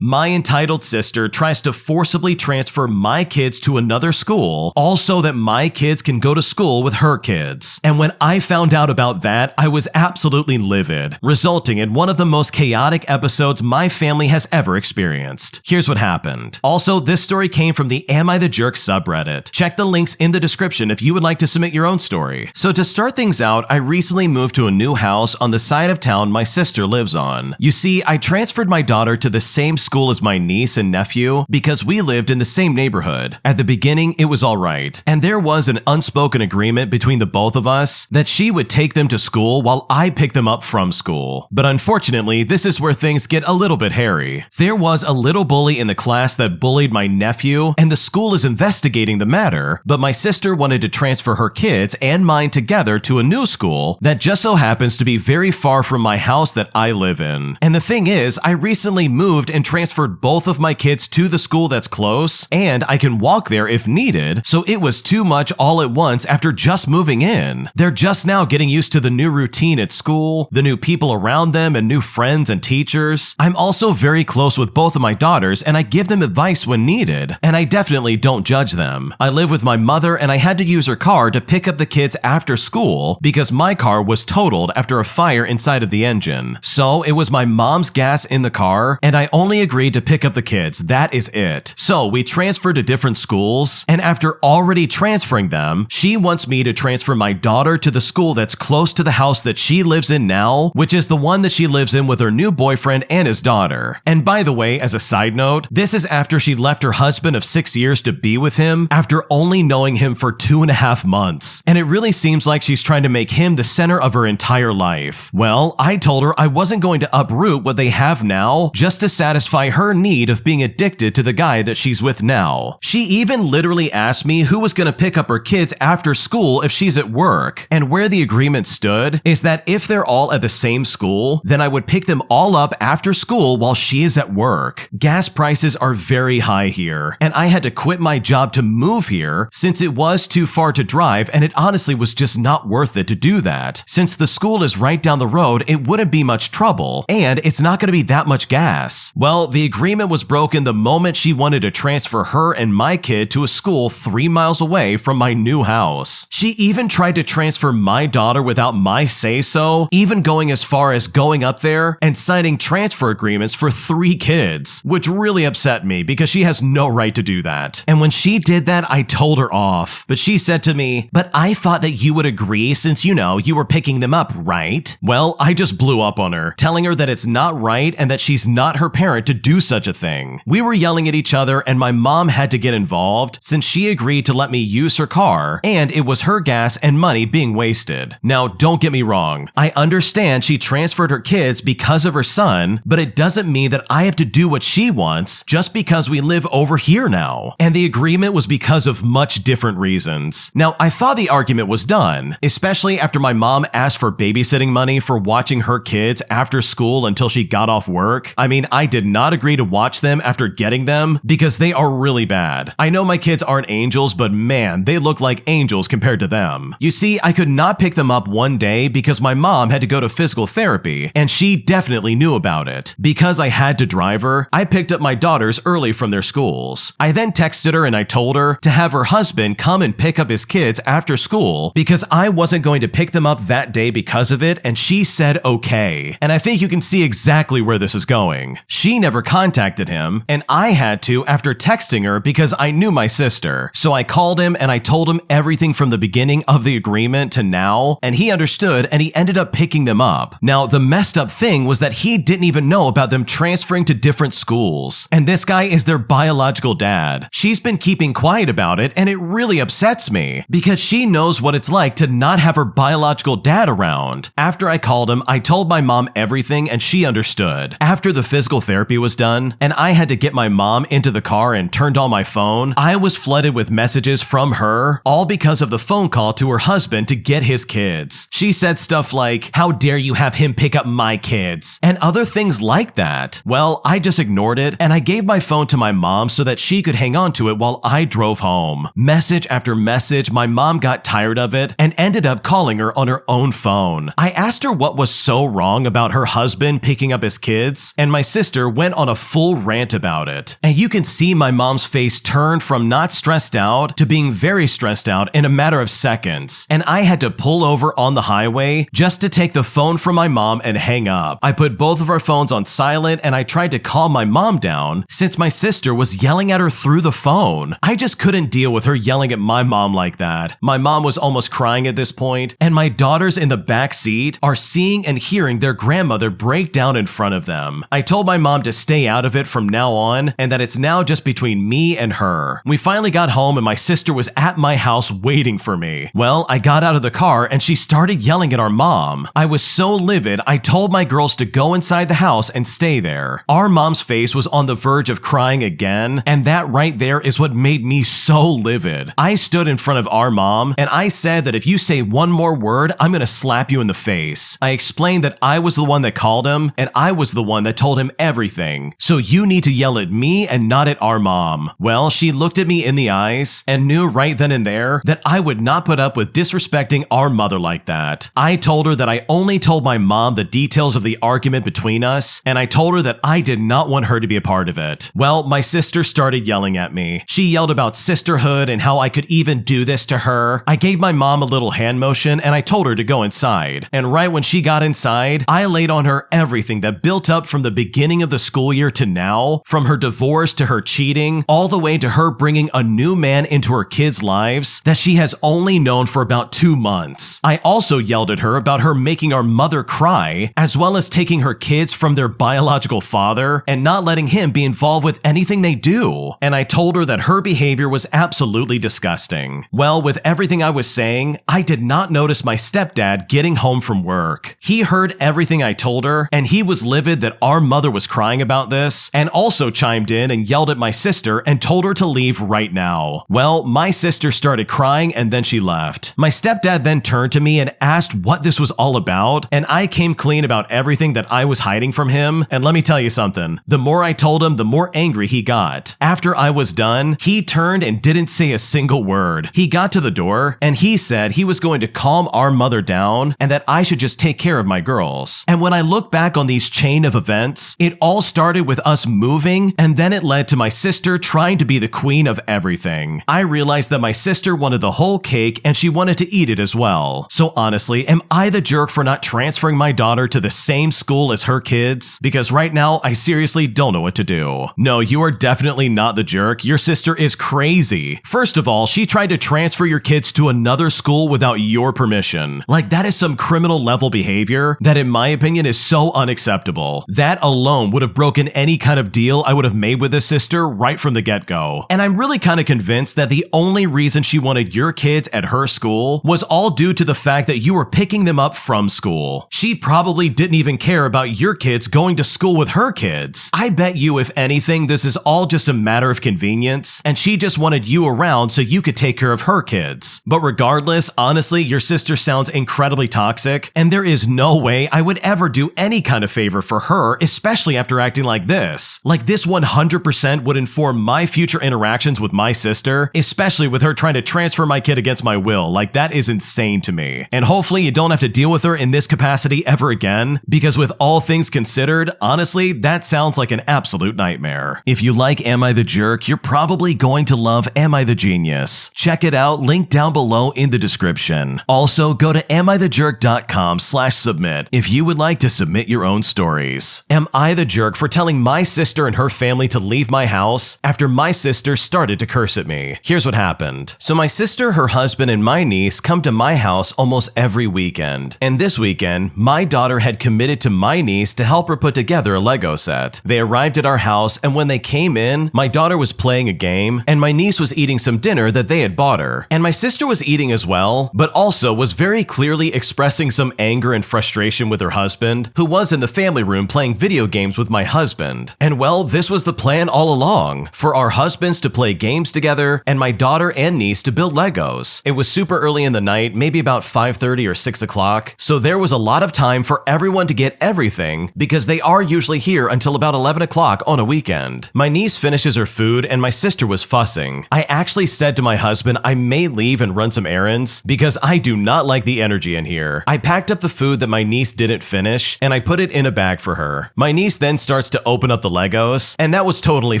My entitled sister tries to forcibly transfer my kids to another school, all so that my kids can go to school with her kids. And when I found out about that, I was absolutely livid, resulting in one of the most chaotic episodes my family has ever experienced. Here's what happened. Also, this story came from the Am I the Jerk subreddit. Check the links in the description if you would like to submit your own story. So to start things out, I recently moved to a new house on the side of town my sister lives on. You see, I transferred my daughter to the same school as my niece and nephew because we lived in the same neighborhood. At the beginning, it was alright, and there was an unspoken agreement between the both of us that she would take them to school while I picked them up from school. But unfortunately, this is where things get a little bit hairy. There was a little bully in the class that bullied my nephew, and the school is investigating the matter, but my sister wanted to transfer her kids and mine together to a new school that just so happens to be very far from my house that I live in. And the thing is, I recently moved and transferred both of my kids to the school that's close, and I can walk there if needed, so it was too much all at once after just moving in. They're just now getting used to the new routine at school, the new people around them, and new friends and teachers. I'm also very close with both of my daughters, and I give them advice when needed, and I definitely don't judge them. I live with my mother, and I had to use her car to pick up the kids after school because my car was totaled after a fire inside of the engine. So it was my mom's gas in the car, and I only agreed to pick up the kids. That is it. So we transferred to different schools, and after already transferring them, she wants me to transfer my daughter to the school that's close to the house that she lives in now, which is the one that she lives in with her new boyfriend and his daughter. And by the way, as a side note, this is after she left her husband of 6 years to be with him after only knowing him for 2.5 months. And it really seems like she's trying to make him the center of her entire life. Well, I told her I wasn't going to uproot what they have now just to satisfy her need of being addicted to the guy that she's with now. She even literally asked me who was going to pick up her kids after school if she's at work. And where the agreement stood is that if they're all at the same school, then I would pick them all up after school while she is at work. Gas prices are very high here, and I had to quit my job to move here since it was too far to drive, and it honestly was just not worth it to do that. Since the school is right down the road, it wouldn't be much trouble, and it's not going to be that much gas. Well, the agreement was broken the moment she wanted to transfer her and my kid to a school 3 miles away from my new house. She even tried to transfer my daughter without my say-so, even going as far as going up there and signing transfer agreements for 3 kids, which really upset me because she has no right to do that. And when she did that, I told her off. But she said to me, "But I thought that you would agree since, you were picking them up, right?" Well, I just blew up on her, telling her that it's not right and that she's not her parent to do such a thing. We were yelling at each other, and my mom had to get involved since she agreed to let me use her car, and it was her gas and money being wasted. Now, don't get me wrong. I understand she transferred her kids because of her son, but it doesn't mean that I have to do what she wants just because we live over here now. And the agreement was because of much different reasons. Now, I thought the argument was done, especially after my mom asked for babysitting money for watching her kids after school until she got off work. I mean, I did not agree to watch them after getting them because they are really bad. I know my kids aren't angels, but man, they look like angels compared to them. You see, I could not pick them up one day because my mom had to go to physical therapy, and she definitely knew about it. Because I had to drive her, I picked up my daughters early from their schools. I then texted her and I told her to have her husband come and pick up his kids after school because I wasn't going to pick them up that day because of it, and she said okay. And I think you can see exactly where this is going. She never contacted him, and I had to after texting her because I knew my sister. So I called him and I told him everything from the beginning of the agreement to now, and he understood and he ended up picking them up. Now, the messed up thing was that he didn't even know about them transferring to different schools, and this guy is their biological dad. She's been keeping quiet about it, and it really upsets me because she knows what it's like to not have her biological dad around. After I called him, I told my mom everything and she understood. After the physical therapy was done and I had to get my mom into the car and turned on my phone, I was flooded with messages from her, all because of the phone call to her husband to get his kids. She said stuff like, "How dare you have him pick up my kids?" and other things like that. Well, I just ignored it and I gave my phone to my mom so that she could hang on to it while I drove home. Message after message, my mom got tired of it and ended up calling her on her own phone. I asked her what was so wrong about her husband picking up his kids, and my sister went went on a full rant about it. And you can see my mom's face turn from not stressed out to being very stressed out in a matter of seconds. And I had to pull over on the highway just to take the phone from my mom and hang up. I put both of our phones on silent and I tried to calm my mom down since my sister was yelling at her through the phone. I just couldn't deal with her yelling at my mom like that. My mom was almost crying at this point, and my daughters in the back seat are seeing and hearing their grandmother break down in front of them. I told my mom to stay out of it from now on and that it's now just between me and her. We finally got home and my sister was at my house waiting for me. Well, I got out of the car and she started yelling at our mom. I was so livid, I told my girls to go inside the house and stay there. Our mom's face was on the verge of crying again, and that right there is what made me so livid. I stood in front of our mom and I said that if you say one more word, I'm gonna slap you in the face. I explained that I was the one that called him and I was the one that told him everything. So you need to yell at me and not at our mom. Well, she looked at me in the eyes and knew right then and there that I would not put up with disrespecting our mother like that. I told her that I only told my mom the details of the argument between us, and I told her that I did not want her to be a part of it. Well, my sister started yelling at me. She yelled about sisterhood and how I could even do this to her. I gave my mom a little hand motion and I told her to go inside. And right when she got inside, I laid on her everything that built up from the beginning of the school year to now, from her divorce to her cheating, all the way to her bringing a new man into her kids' lives that she has only known for about 2 months. I also yelled at her about her making our mother cry, as well as taking her kids from their biological father and not letting him be involved with anything they do. And I told her that her behavior was absolutely disgusting. Well, with everything I was saying, I did not notice my stepdad getting home from work. He heard everything I told her, and he was livid that our mother was crying about this, and also chimed in and yelled at my sister and told her to leave right now. Well, my sister started crying and then she left. My stepdad then turned to me and asked what this was all about, and I came clean about everything that I was hiding from him, and let me tell you something, the more I told him, the more angry he got. After I was done, he turned and didn't say a single word. He got to the door and he said he was going to calm our mother down and that I should just take care of my girls. And when I look back on these chain of events, it all started with us moving, and then it led to my sister trying to be the queen of everything. I realized that my sister wanted the whole cake and she wanted to eat it as well. So honestly, am I the jerk for not transferring my daughter to the same school as her kids? Because right now, I seriously don't know what to do. No, you are definitely not the jerk. Your sister is crazy. First of all, she tried to transfer your kids to another school without your permission. Like, that is some criminal level behavior that in my opinion is so unacceptable. That alone would have broken any kind of deal I would have made with this sister right from the get-go. And I'm really kind of convinced that the only reason she wanted your kids at her school was all due to the fact that you were picking them up from school. She probably didn't even care about your kids going to school with her kids. I bet you, if anything, this is all just a matter of convenience, and she just wanted you around so you could take care of her kids. But regardless, honestly, your sister sounds incredibly toxic, and there is no way I would ever do any kind of favor for her, especially after acting like this. Like, this 100% would inform my future interactions with my sister, especially with her trying to transfer my kid against my will. Like, that is insane to me. And hopefully you don't have to deal with her in this capacity ever again, because with all things considered, honestly, that sounds like an absolute nightmare. If you like Am I the Jerk, you're probably going to love Am I the Genius. Check it out, link down below in the description. Also, go to AmITheJerk.com/submit if you would like to submit your own stories. Am I the jerk for telling my sister and her family to leave my house after my sister started to curse at me? Here's what happened. So my sister, her husband, and my niece come to my house almost every weekend. And this weekend, my daughter had committed to my niece to help her put together a Lego set. They arrived at our house, and when they came in, my daughter was playing a game, and my niece was eating some dinner that they had bought her. And my sister was eating as well, but also was very clearly expressing some anger and frustration with her husband, who was in the family room playing video games with my husband. And well, this was the plan all along, for our husbands to play games together, and my daughter and niece to build Legos. It was super early in the night, maybe about 5:30 or 6 o'clock, so there was a lot of time for everyone to get everything, because they are usually here until about 11 o'clock on a weekend. My niece finishes her food, and my sister was fussing. I actually said to my husband I may leave and run some errands, because I do not like the energy in here. I packed up the food that my niece didn't finish, and I put it in a bag for her. My niece then started starts to open up the Legos, and that was totally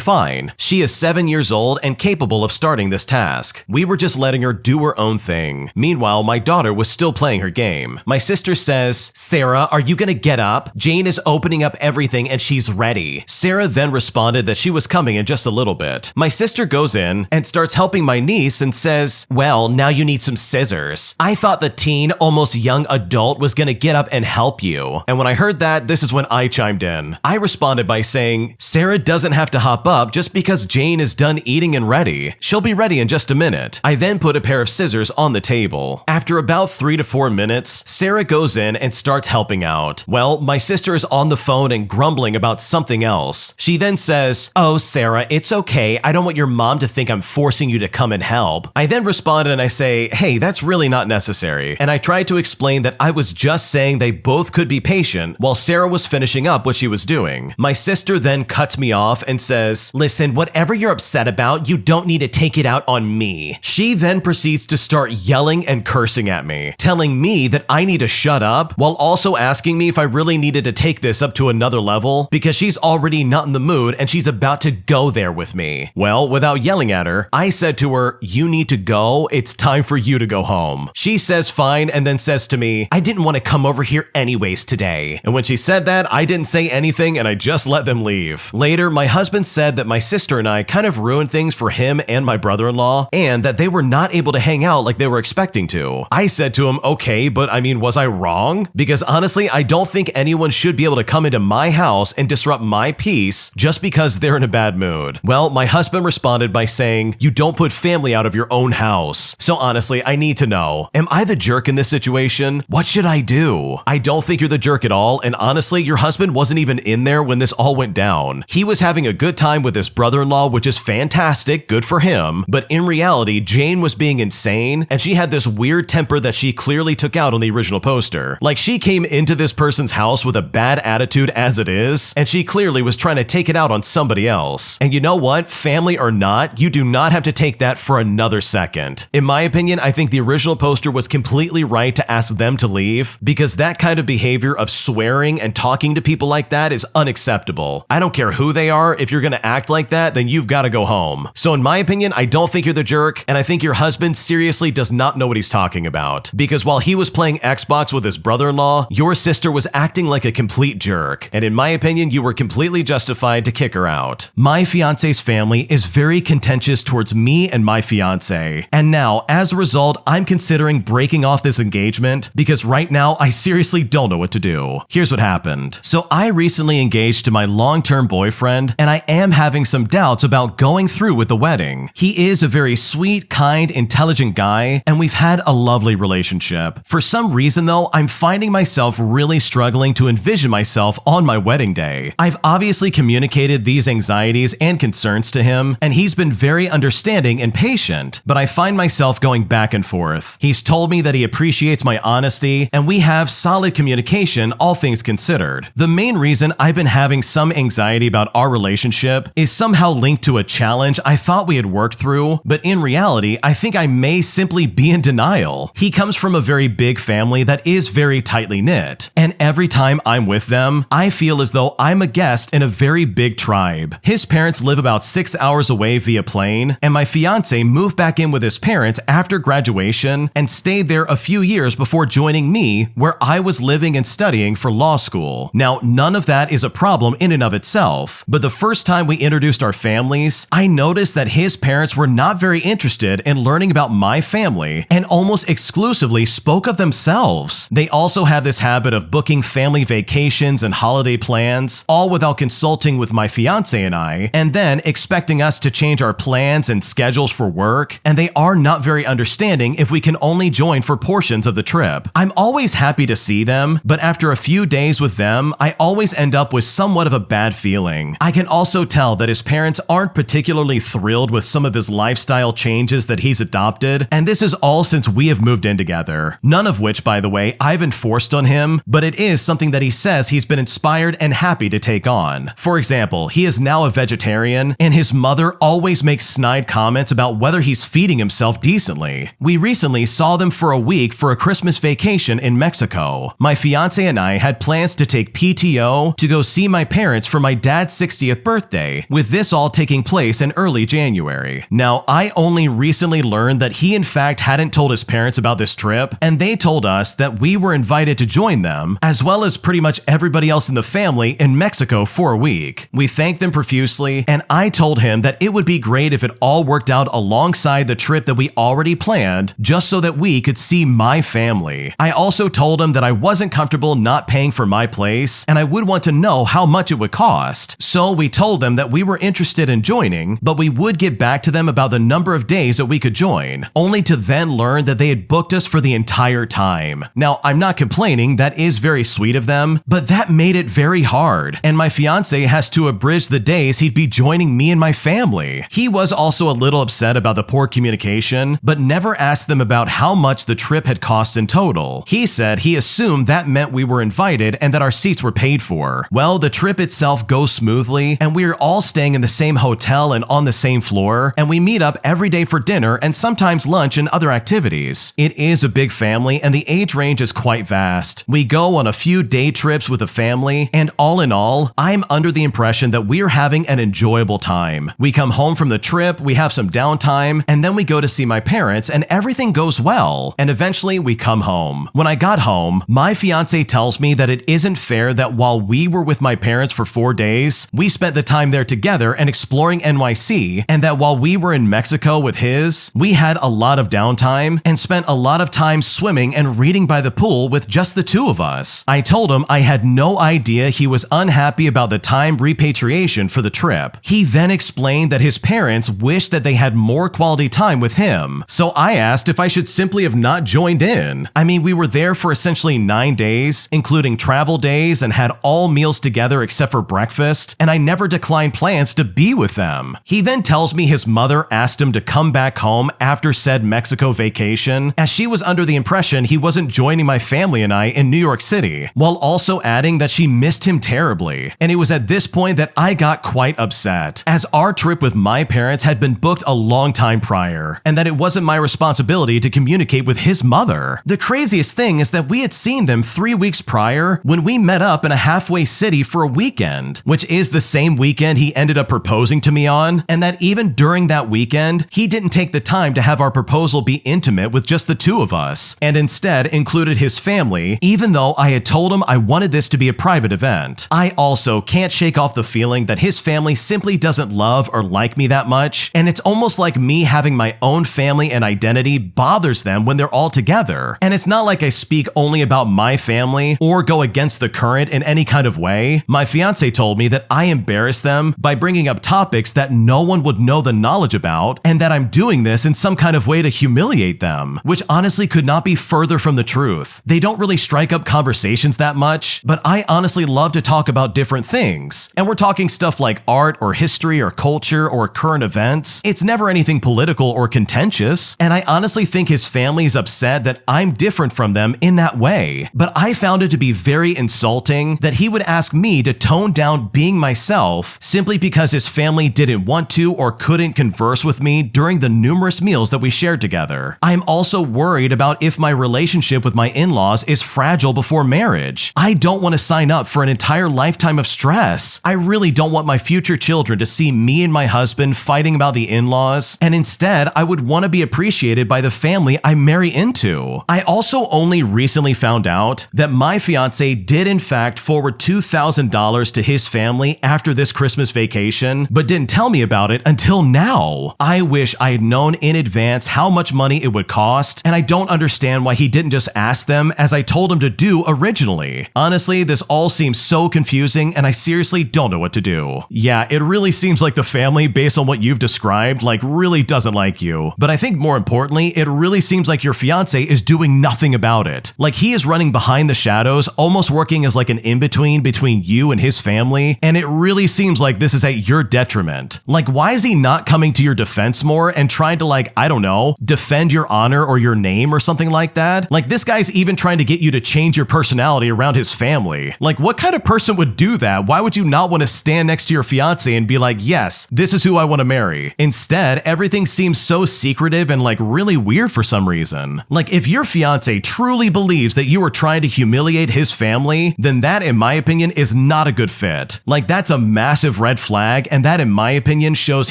fine. She is 7 years old and capable of starting this task. We were just letting her do her own thing. Meanwhile, my daughter was still playing her game. My sister says, "Sarah, are you gonna get up? Jane is opening up everything and she's ready." Sarah then responded that she was coming in just a little bit. My sister goes in and starts helping my niece and says, "Well, now you need some scissors. I thought the teen, almost young adult was gonna get up and help you." And when I heard that, this is when I chimed in. I responded by saying, "Sarah doesn't have to hop up just because Jane is done eating and ready. She'll be ready in just a minute." I then put a pair of scissors on the table. After about 3 to 4 minutes, Sarah goes in and starts helping out. Well, my sister is on the phone and grumbling about something else. She then says, "Oh, Sarah, it's okay. I don't want your mom to think I'm forcing you to come and help." I then responded and I say, "Hey, that's really not necessary." And I tried to explain that I was just saying they both could be patient while Sarah was finishing up what she was doing. My sister then cuts me off and says, "Listen, whatever you're upset about, you don't need to take it out on me." She then proceeds to start yelling and cursing at me, telling me that I need to shut up, while also asking me if I really needed to take this up to another level because she's already not in the mood and she's about to go there with me. Well, without yelling at her, I said to her, "You need to go. It's time for you to go home." She says fine and then says to me, "I didn't want to come over here anyways today." And when she said that, I didn't say anything and I just let them leave. Later, my husband said that my sister and I kind of ruined things for him and my brother-in-law and that they were not able to hang out like they were expecting to. I said to him, "Okay, but I mean, was I wrong?" Because honestly, I don't think anyone should be able to come into my house and disrupt my peace just because they're in a bad mood. Well, my husband responded by saying, "You don't put family out of your own house." So honestly, I need to know, am I the jerk in this situation? What should I do? I don't think you're the jerk at all, and honestly, your husband wasn't even in there when this all went down. He was having a good time with his brother-in-law, which is fantastic, good for him, but in reality, Jane was being insane, and she had this weird temper that she clearly took out on the original poster. Like, she came into this person's house with a bad attitude as it is, and she clearly was trying to take it out on somebody else. And you know what? Family or not, you do not have to take that for another second. In my opinion, I think the original poster was completely right to ask them to leave, because that kind of behavior of swearing and talking to people like that is unacceptable. I don't care who they are, if you're gonna act like that, then you've gotta go home. So in my opinion, I don't think you're the jerk, and I think your husband seriously does not know what he's talking about. Because while he was playing Xbox with his brother-in-law, your sister was acting like a complete jerk. And in my opinion, you were completely justified to kick her out. My fiance's family is very contentious towards me and my fiance. And now, as a result, I'm considering breaking off this engagement because right now I seriously don't know what to do. Here's what happened. So I recently engaged to my long-term boyfriend, and I am having some doubts about going through with the wedding. He is a very sweet, kind, intelligent guy, and we've had a lovely relationship. For some reason though, I'm finding myself really struggling to envision myself on my wedding day. I've obviously communicated these anxieties and concerns to him, and he's been very understanding and patient, but I find myself going back and forth. He's told me that he appreciates my honesty, and we have solid communication, all things considered. The main reason I've been having some anxiety about our relationship is somehow linked to a challenge I thought we had worked through, but in reality, I think I may simply be in denial. He comes from a very big family that is very tightly knit, and every time I'm with them, I feel as though I'm a guest in a very big tribe. His parents live about 6 hours away via plane, and my fiance moved back in with his parents after graduation and stayed there a few years before joining me, where I was living and studying for law school. Now, none of that is a problem in and of itself, but the first time we introduced our families, I noticed that his parents were not very interested in learning about my family and almost exclusively spoke of themselves. They also have this habit of booking family vacations and holiday plans, all without consulting with my fiance and I, and then expecting us to change our plans and schedules for work, and they are not very understanding if we can only join for portions of the trip. I'm always happy to see them, but after a few days with them, I always end up with somewhat of a bad feeling. I can also tell that his parents aren't particularly thrilled with some of his lifestyle changes that he's adopted, and this is all since we have moved in together. None of which, by the way, I've enforced on him, but it is something that he says he's been inspired and happy to take on. For example, he is now a vegetarian, and his mother always makes snide comments about whether he's feeding himself decently. We recently saw them for a week for a Christmas vacation in Mexico. My fiance and I had plans to take PTO to go see see my parents for my dad's 60th birthday, with this all taking place in early January. Now, I only recently learned that he in fact hadn't told his parents about this trip, and they told us that we were invited to join them, as well as pretty much everybody else in the family in Mexico for a week. We thanked them profusely, and I told him that it would be great if it all worked out alongside the trip that we already planned, just so that we could see my family. I also told him that I wasn't comfortable not paying for my place, and I would want to know how much it would cost. So we told them that we were interested in joining, but we would get back to them about the number of days that we could join, only to then learn that they had booked us for the entire time. Now, I'm not complaining, that is very sweet of them, but that made it very hard, and my fiancé has to abridge the days he'd be joining me and my family. He was also a little upset about the poor communication, but never asked them about how much the trip had cost in total. He said he assumed that meant we were invited and that our seats were paid for. Well, the trip itself goes smoothly, and we are all staying in the same hotel and on the same floor, and we meet up every day for dinner and sometimes lunch and other activities. It is a big family, and the age range is quite vast. We go on a few day trips with the family, and all in all, I'm under the impression that we are having an enjoyable time. We come home from the trip, we have some downtime, and then we go to see my parents, and everything goes well, and eventually we come home. When I got home, my fiancé tells me that it isn't fair that while we were with my parents for 4 days, we spent the time there together and exploring NYC, and that while we were in Mexico with his, we had a lot of downtime and spent a lot of time swimming and reading by the pool with just the two of us. I told him I had no idea he was unhappy about the time repatriation for the trip. He then explained that his parents wished that they had more quality time with him, so I asked if I should simply have not joined in. I mean, we were there for essentially 9 days, including travel days, and had all meals together except for breakfast, and I never declined plans to be with them. He then tells me his mother asked him to come back home after said Mexico vacation, as she was under the impression he wasn't joining my family and I in New York City, while also adding that she missed him terribly. And it was at this point that I got quite upset, as our trip with my parents had been booked a long time prior, and that it wasn't my responsibility to communicate with his mother. The craziest thing is that we had seen them 3 weeks prior when we met up in a halfway city for a weekend, which is the same weekend he ended up proposing to me on, and that even during that weekend, he didn't take the time to have our proposal be intimate with just the two of us, and instead included his family, even though I had told him I wanted this to be a private event. I also can't shake off the feeling that his family simply doesn't love or like me that much, and it's almost like me having my own family and identity bothers them when they're all together. And it's not like I speak only about my family or go against the current in any kind of way. My fiancé told me that I embarrass them by bringing up topics that no one would know the knowledge about, and that I'm doing this in some kind of way to humiliate them, which honestly could not be further from the truth. They don't really strike up conversations that much, but I honestly love to talk about different things, and we're talking stuff like art or history or culture or current events. It's never anything political or contentious, and I honestly think his family is upset that I'm different from them in that way. But I found it to be very insulting that he would ask me to tone down being myself simply because his family didn't want to or couldn't converse with me during the numerous meals that we shared together. I'm also worried about if my relationship with my in-laws is fragile before marriage. I don't want to sign up for an entire lifetime of stress. I really don't want my future children to see me and my husband fighting about the in-laws, and instead I would want to be appreciated by the family I marry into. I also only recently found out that my fiancé did in fact forward $2,000 to his family after this Christmas vacation, but didn't tell me about it until now. I wish I had known in advance how much money it would cost, and I don't understand why he didn't just ask them as I told him to do originally. Honestly, this all seems so confusing, and I seriously don't know what to do. Yeah, it really seems like the family, based on what you've described, really doesn't like you. But I think more importantly, it really seems like your fiancé is doing nothing about it. Like he is running behind the shadows, almost working as like an in-between between you and his family, and it really seems like this is at your detriment. Like, why is he not coming to your defense more and trying to I don't know, defend your honor or your name or something like that? Like, this guy's even trying to get you to change your personality around his family. Like, what kind of person would do that? Why would you not want to stand next to your fiancé and be like, yes, this is who I want to marry? Instead, everything seems so secretive and really weird for some reason. Like, if your fiancé truly believes that you are trying to humiliate his family, then that, in my opinion, is not a good fit. Like, that's a massive red flag, and that, in my opinion, shows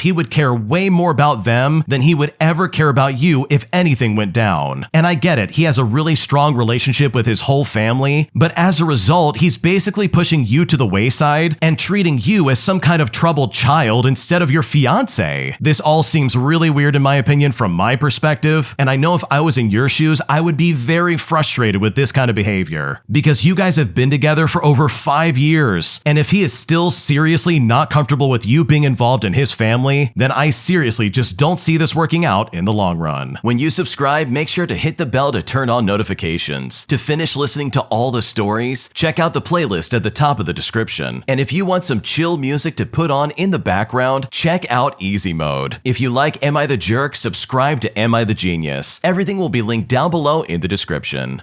he would care way more about them than he would ever care about you if anything went down. And I get it, he has a really strong relationship with his whole family, but as a result, he's basically pushing you to the wayside and treating you as some kind of troubled child instead of your fiancé. This all seems really weird in my opinion from my perspective, and I know if I was in your shoes, I would be very frustrated with this kind of behavior. Because you guys have been together for over 5 years, and if he is still seriously not comfortable with you being involved in his family, then I seriously just don't see this working out in the long run. When you subscribe, make sure to hit the bell to turn on notifications. To finish listening to all the stories, check out the playlist at the top of the description. And if you want some chill music to put on in the background, check out Easy Mode. If you like Am I the Jerk, subscribe to Am I the Genius. Everything will be linked down below in the description.